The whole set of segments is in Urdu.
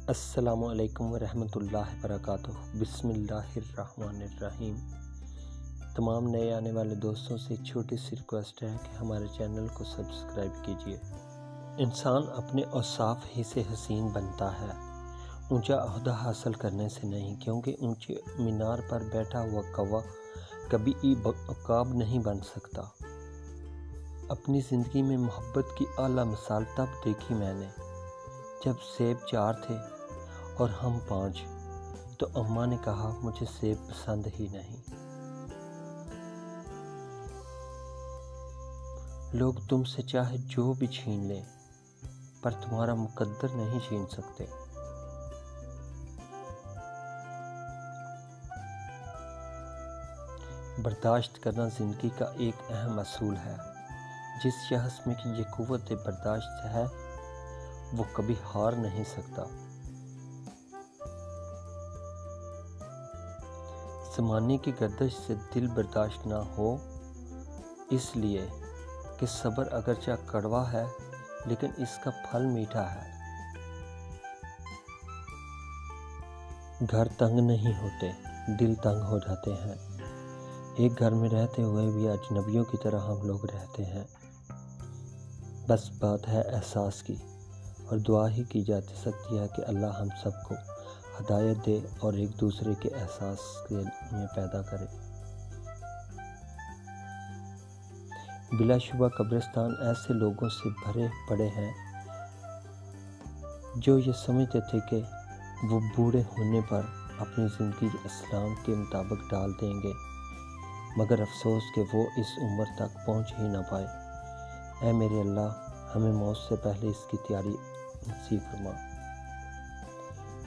السلام علیکم ورحمۃ اللہ وبرکاتہ۔ بسم اللہ الرحمن الرحیم۔ تمام نئے آنے والے دوستوں سے ایک چھوٹی سی ریکویسٹ ہے کہ ہمارے چینل کو سبسکرائب کیجیے۔ انسان اپنے اوصاف ہی سے حسین بنتا ہے، اونچا عہدہ حاصل کرنے سے نہیں، کیونکہ اونچے مینار پر بیٹھا ہوا کوا کبھی عقاب نہیں بن سکتا۔ اپنی زندگی میں محبت کی اعلیٰ مثال تب دیکھی میں نے جب سیب 4 تھے اور ہم 5، تو اماں نے کہا مجھے سیب پسند ہی نہیں۔ لوگ تم سے چاہے جو بھی چھین لیں، پر تمہارا مقدر نہیں چھین سکتے۔ برداشت کرنا زندگی کا ایک اہم اصول ہے۔ جس شخص میں یہ قوت برداشت ہے وہ کبھی ہار نہیں سکتا۔ زمانے کی گردش سے دل برداشت نہ ہو، اس لیے کہ صبر اگرچہ کڑوا ہے لیکن اس کا پھل میٹھا ہے۔ گھر تنگ نہیں ہوتے، دل تنگ ہو جاتے ہیں۔ ایک گھر میں رہتے ہوئے بھی اجنبیوں کی طرح ہم لوگ رہتے ہیں۔ بس بات ہے احساس کی، اور دعا ہی کی جا سکتی ہے کہ اللہ ہم سب کو ہدایت دے اور ایک دوسرے کے احساس میں پیدا کرے۔ بلا شبہ قبرستان ایسے لوگوں سے بھرے پڑے ہیں جو یہ سمجھتے تھے کہ وہ بوڑھے ہونے پر اپنی زندگی اسلام کے مطابق ڈال دیں گے، مگر افسوس کہ وہ اس عمر تک پہنچ ہی نہ پائے۔ اے میرے اللہ، ہمیں موت سے پہلے اس کی تیاری نصیب فرما۔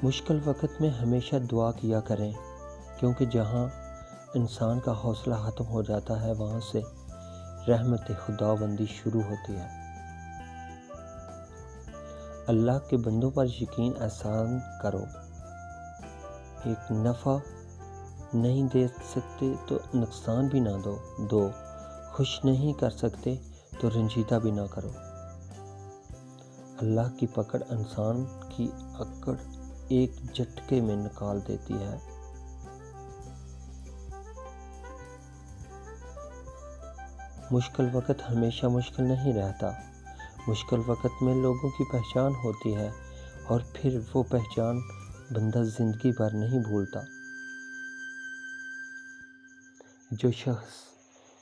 مشکل وقت میں ہمیشہ دعا کیا کریں، کیونکہ جہاں انسان کا حوصلہ ختم ہو جاتا ہے وہاں سے رحمت خداوندی شروع ہوتی ہے۔ اللہ کے بندوں پر یقین احسان کرو۔ ایک نفع نہیں دے سکتے تو نقصان بھی نہ دو، خوش نہیں کر سکتے تو رنجیدہ بھی نہ کرو۔ اللہ کی پکڑ انسان کی اکڑ ایک جھٹکے میں نکال دیتی ہے۔ مشکل وقت ہمیشہ مشکل نہیں رہتا۔ مشکل وقت میں لوگوں کی پہچان ہوتی ہے، اور پھر وہ پہچان بندہ زندگی بھر نہیں بھولتا۔ جو شخص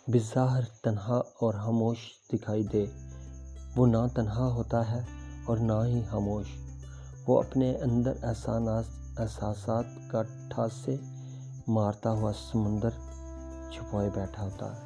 بظاہر تنہا اور خاموش دکھائی دے، وہ نہ تنہا ہوتا ہے اور نہ ہی خاموش۔ وہ اپنے اندر احساسات کا ٹھاسے مارتا ہوا سمندر چھپائے بیٹھا ہوتا ہے۔